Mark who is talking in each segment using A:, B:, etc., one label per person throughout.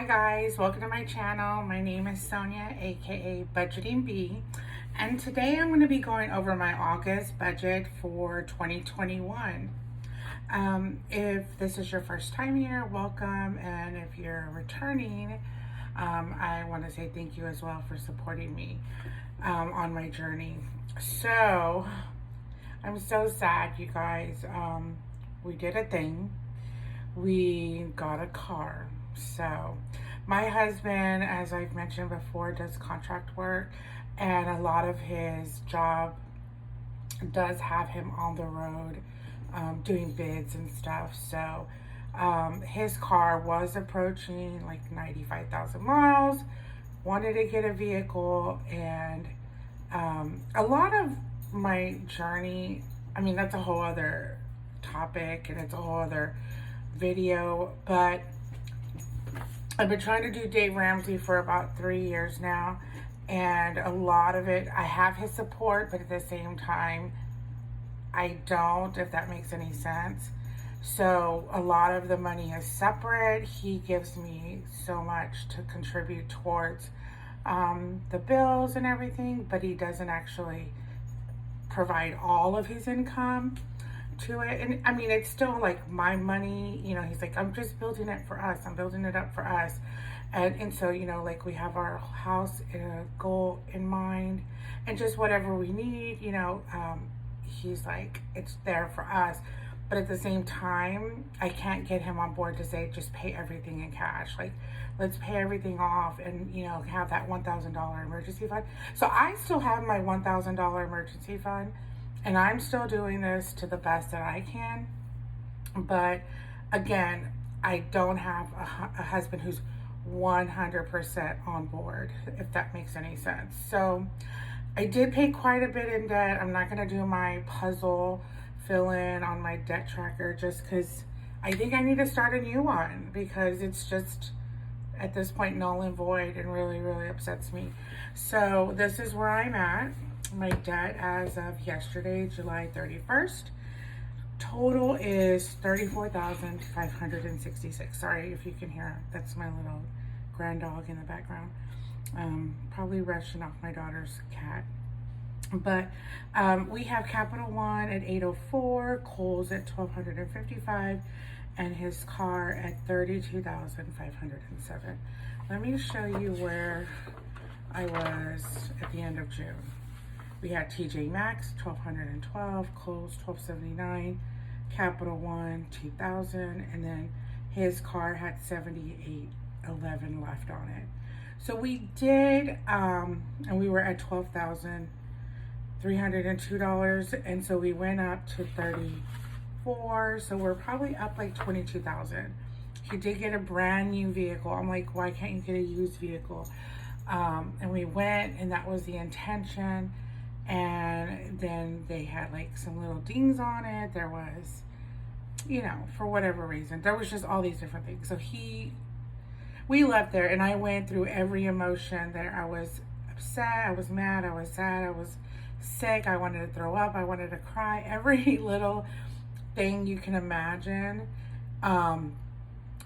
A: guys, welcome to my channel. My name is Sonia, aka Budgeting Bee, and today I'm going to be going over my August budget for 2021. If this is your first time here, welcome, and if you're returning, I want to say thank you as well for supporting me on my journey. So, I'm so sad, you guys. We did a thing. We got a car. So my husband, as I've mentioned before, does contract work, and a lot of his job does have him on the road doing bids and stuff. So his car was approaching like 95,000 miles, wanted to get a vehicle, and a lot of my journey, I mean, that's a whole other topic and it's a whole other video, but I've been trying to do Dave Ramsey for about 3 years now, and a lot of it, I have his support, but at the same time, I don't, if that makes any sense. So a lot of the money is separate. He gives me so much to contribute towards the bills and everything, but he doesn't actually provide all of his income to it. And I mean, it's still like my money, you know. He's like, I'm just building it for us, I'm building it up for us. And so, you know, like, we have our house goal in mind, and just whatever we need, you know, he's like, it's there for us. But at the same time, I can't get him on board to say just pay everything in cash. Like, let's pay everything off and, you know, have that $1,000 emergency fund. So I still have my $1,000 emergency fund, and I'm still doing this to the best that I can. But again, I don't have a husband who's 100% on board, if that makes any sense. So I did pay quite a bit in debt. I'm not going to do my puzzle fill in on my debt tracker, just because I think I need to start a new one, because it's just at this point null and void and really, really upsets me. So this is where I'm at. My debt as of yesterday, July 31st, total is $34,566. Sorry if you can hear, that's my little grand dog in the background. Probably rushing off my daughter's cat. But we have Capital One at 804, Kohl's at 1,255, and his car at 32,507. Let me show you where I was at the end of June. We had TJ Maxx 1,212, Kohl's 1,279, Capital One 2,000, and then his car had 7,811 left on it. So we did, and we were at $12,302, and so we went up to 34. So we're probably up like 22,000. He did get a brand new vehicle. I'm like, why can't you get a used vehicle? And we went, and that was the intention. And then they had like some little dings on it. There was, you know, for whatever reason, there was just all these different things. So we left there, and I went through every emotion there. I was upset, I was mad, I was sad, I was sick, I wanted to throw up, I wanted to cry, every little thing you can imagine,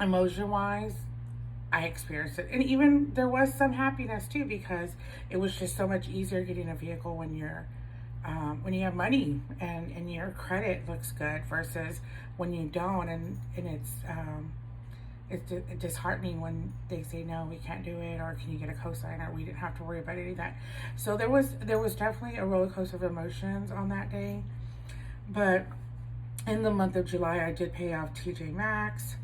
A: emotion wise, I experienced it. And even there was some happiness too, because it was just so much easier getting a vehicle when you're when you have money and your credit looks good, versus when you don't, and it's disheartening when they say no, we can't do it, or can you get a cosigner. We didn't have to worry about any of that. So there was definitely a roller coaster of emotions on that day. But in the month of July, I did pay off TJ Maxx.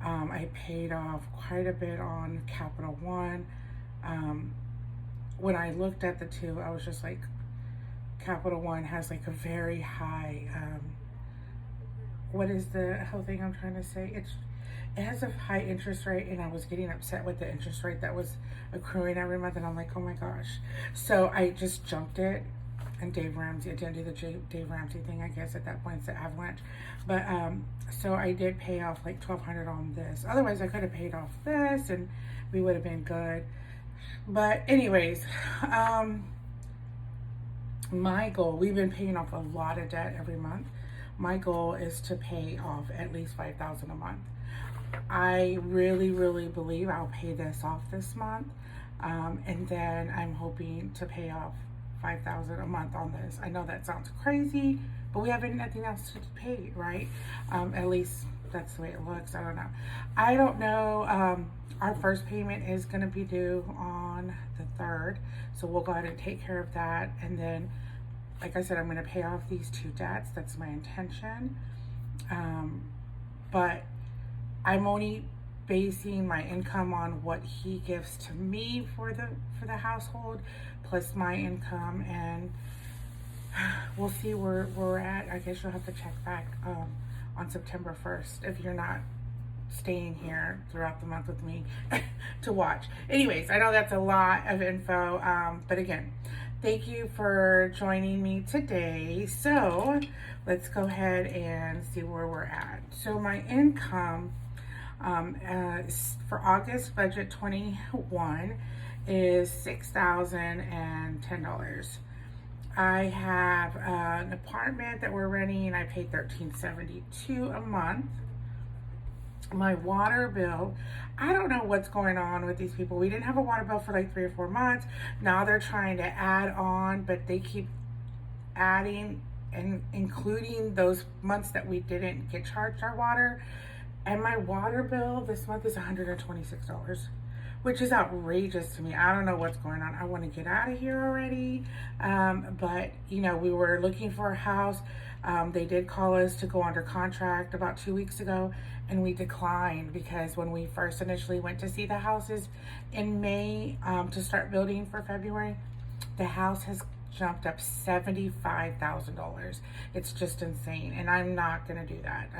A: I paid off quite a bit on Capital One. When I looked at the two, I was just like, Capital One has like a very high, what is the whole thing I'm trying to say? It has a high interest rate, and I was getting upset with the interest rate that was accruing every month, and I'm like, oh my gosh. So I just jumped it. And Dave Ramsey, I didn't do the Dave Ramsey thing, I guess at that point it's the avalanche. But so I did pay off like $1,200 on this. Otherwise I could have paid off this and we would have been good. But anyways, my goal, we've been paying off a lot of debt every month. My goal is to pay off at least $5,000 a month. I really believe I'll pay this off this month. And then I'm hoping to pay off 5,000 a month on this. I know that sounds crazy, but we have nothing else to pay, right? At least that's the way it looks. I don't know. Our first payment is going to be due on the 3rd, so we'll go ahead and take care of that. And then, like I said, I'm going to pay off these 2 debts. That's my intention. But I'm only basing my income on what he gives to me for the household, plus my income, and we'll see where we're at. I guess you'll have to check back on September 1st if you're not staying here throughout the month with me to watch. Anyways, I know that's a lot of info, but again, thank you for joining me today. So let's go ahead and see where we're at. So my income for August budget 21 is $6,010. I have an apartment that we're renting. I pay $13.72 a month. My water bill, I don't know what's going on with these people. We didn't have a water bill for like 3 or 4 months. Now they're trying to add on, but they keep adding and including those months that we didn't get charged our water. And my water bill this month is $126, which is outrageous to me. I don't know what's going on. I want to get out of here already. But, you know, we were looking for a house. They did call us to go under contract about 2 weeks ago, and we declined because when we first initially went to see the houses in May to start building for February, the house has jumped up $75,000. It's just insane, and I'm not gonna do that.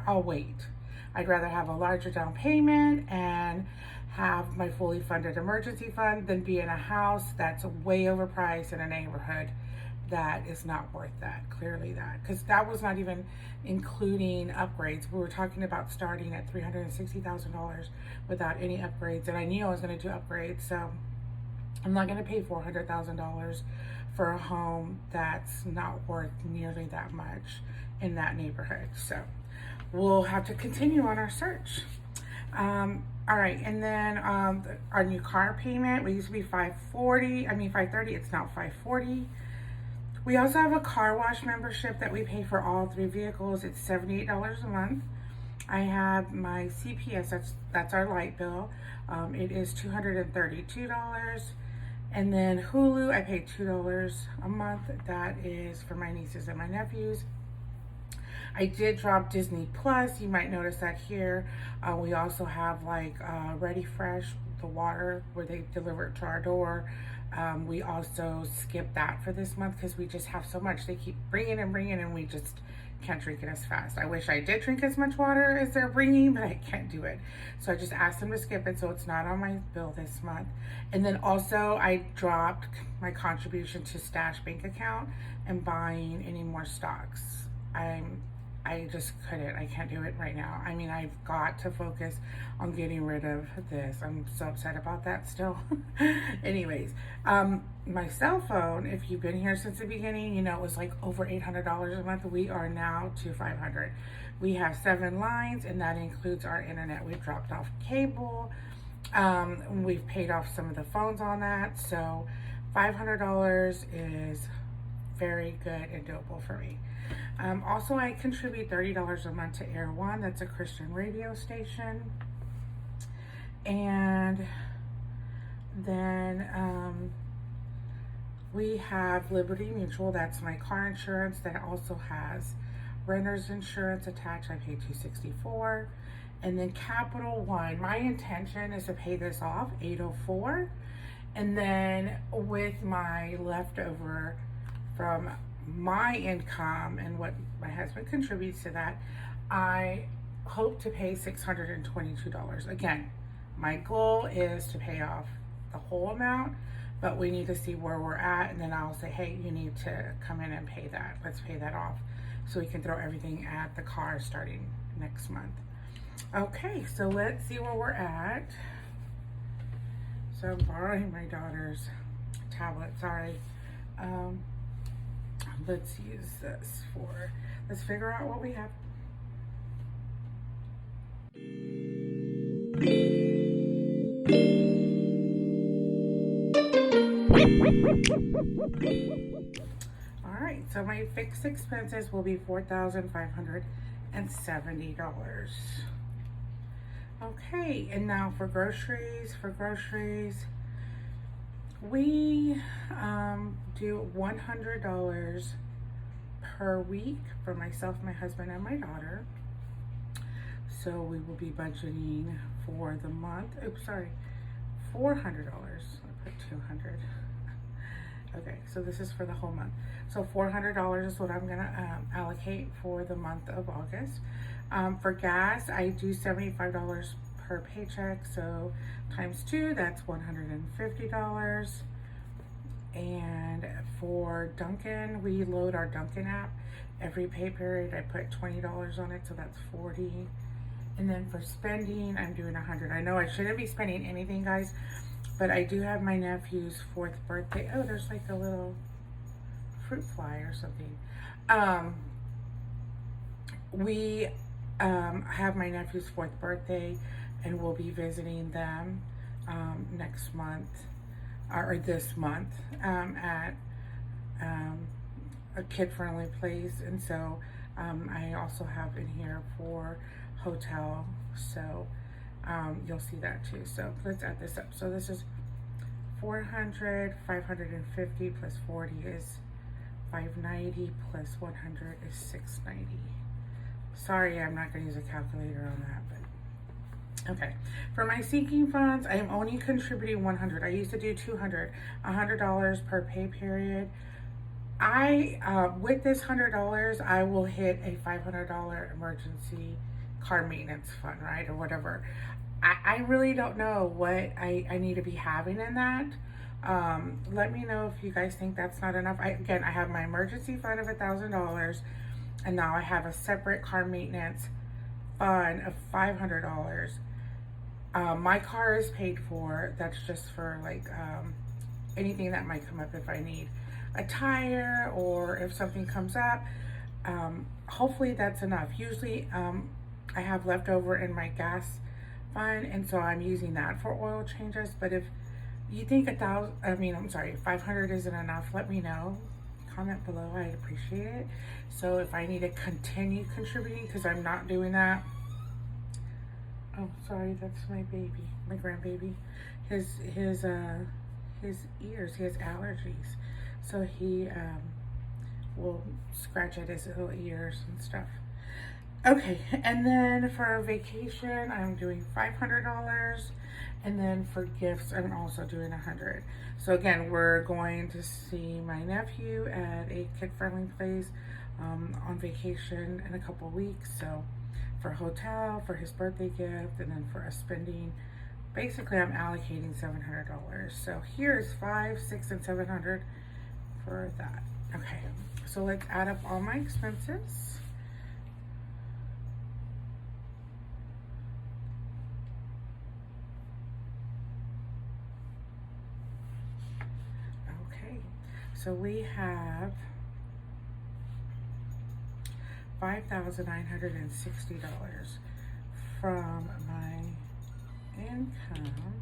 A: I'll wait. I'd rather have a larger down payment and have my fully funded emergency fund than be in a house that's way overpriced in a neighborhood that is not worth that. Clearly that, because that was not even including upgrades. We were talking about starting at $360,000 without any upgrades, and I knew I was going to do upgrades, so I'm not going to pay $400,000 for a home that's not worth nearly that much in that neighborhood. So we'll have to continue on our search. All right, and then our new car payment, we used to be $530. It's now $540. We also have a car wash membership that we pay for all 3 vehicles. It's $78 a month. I have my CPS, that's our light bill. It is $232. And then Hulu, I pay $2 a month. That is for my nieces and my nephews. I did drop Disney Plus. You might notice that here. We also have like Ready Fresh, the water where they deliver it to our door. We also skipped that for this month because we just have so much. They keep bringing and we just can't drink it as fast. I wish I did drink as much water as they're bringing, but I can't do it. So I just asked them to skip it so it's not on my bill this month. And then also I dropped my contribution to Stash Bank account and buying any more stocks. I just couldn't. I can't do it right now. I mean, I've got to focus on getting rid of this. I'm so upset about that still. Anyways, my cell phone, if you've been here since the beginning, you know, it was like over $800 a month. We are now to $500. We have 7 lines, and that includes our internet. We've dropped off cable. We've paid off some of the phones on that. So $500 is very good and doable for me. Also, I contribute $30 a month to Air One. That's a Christian radio station. And then we have Liberty Mutual. That's my car insurance. That also has renter's insurance attached. I pay $264. And then Capital One. My intention is to pay this off $804. And then with my leftover from my income and what my husband contributes to that, I hope to pay $622. Again, my goal is to pay off the whole amount, but we need to see where we're at, and then I'll say, hey, you need to come in and pay that. Let's pay that off so we can throw everything at the car starting next month. Okay, so let's see where we're at. So I'm borrowing my daughter's tablet, sorry. Let's use this let's figure out what we have. All right, so my fixed expenses will be $4,570. Okay, and now for groceries, we do $100 per week for myself, my husband, and my daughter. So we will be budgeting for the month. Oops, sorry, $400. I put 200. Okay, so this is for the whole month. So $400 is what I'm gonna allocate for the month of August. For gas, I do $75 per paycheck, so times 2, that's $150. And for Dunkin', we load our Dunkin' app every pay period. I put $20 on it, so that's $40. And then for spending, I'm doing $100. I know I shouldn't be spending anything, guys, but I do have my nephew's 4th birthday. Oh, there's like a little fruit fly or something. We have my nephew's 4th birthday, and we'll be visiting them next month, or this month, at a kid-friendly place. And so I also have in here for hotel, so you'll see that too. So let's add this up. So this is 400, 550 plus 40 is 590 plus 100 is 690. Sorry, I'm not going to use a calculator on that, but okay. For my sinking funds, I am only contributing 100. I used to do 200, $100 per pay period. With this $100, I will hit a $500 emergency car maintenance fund, right, or whatever. I really don't know what I need to be having in that. Let me know if you guys think that's not enough. I have my emergency fund of $1,000, and now I have a separate car maintenance fund of $500. My car is paid for. That's just for like anything that might come up if I need a tire or if something comes up. Hopefully that's enough. Usually I have leftover in my gas fund, and so I'm using that for oil changes. But if you think 500 isn't enough, let me know. Comment below, I'd appreciate it. So if I need to continue contributing, because I'm not doing that. Oh, sorry, that's my baby, my grandbaby. His ears, he has allergies, so he will scratch at his little ears and stuff. Okay, and then for vacation, I'm doing $500, and then for gifts, I'm also doing $100. So again, we're going to see my nephew at a kid-friendly place on vacation in a couple weeks. So for hotel, for his birthday gift, and then for us spending, basically I'm allocating $700. So here's 500, 600, and 700 for that. Okay, so let's add up all my expenses. So we have $5,960 from my income.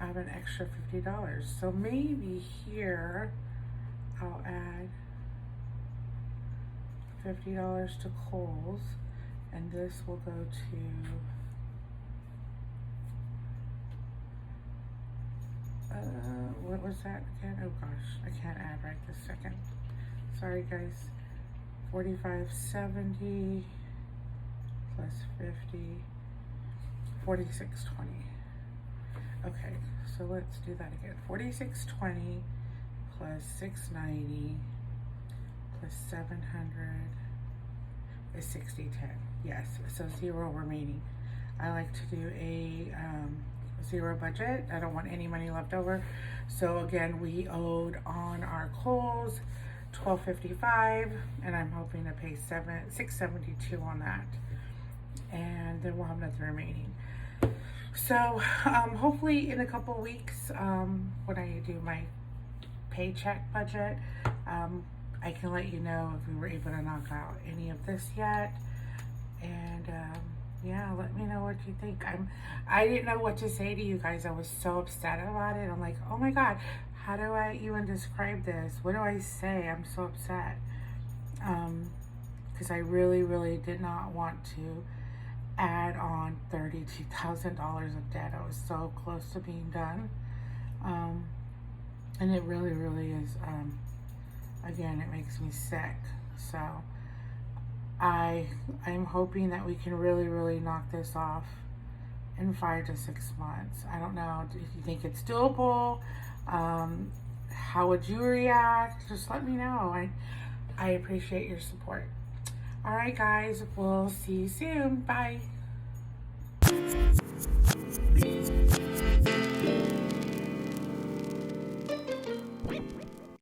A: I have an extra $50. So maybe here I'll add $50 to Kohl's, and this will go to what was that again? Oh gosh, I can't add right this second. Sorry guys. 45.70 plus 50, 46.20. Okay, so let's do that again. 46.20 plus 690 plus 700 is 60.10. Yes, so 0 remaining. I like to do a 0 budget. I don't want any money left over. So again, we owed on our Kohl's $12.55, and I'm hoping to pay $6.72 on that, and then we'll have nothing remaining. So hopefully in a couple weeks, when I do my paycheck budget, I can let you know if we were able to knock out any of this yet. And yeah, let me know what you think. I didn't know what to say to you guys. I was so upset about it. I'm like, oh my God, how do I even describe this? What do I say? I'm so upset. Because I really did not want to add on $32,000 of debt. I was so close to being done. And it really is, again, it makes me sick. So I'm hoping that we can really knock this off in 5 to 6 months. I don't know if you think it's doable. How would you react? Just let me know. I appreciate your support. All right, guys, we'll see you soon. Bye.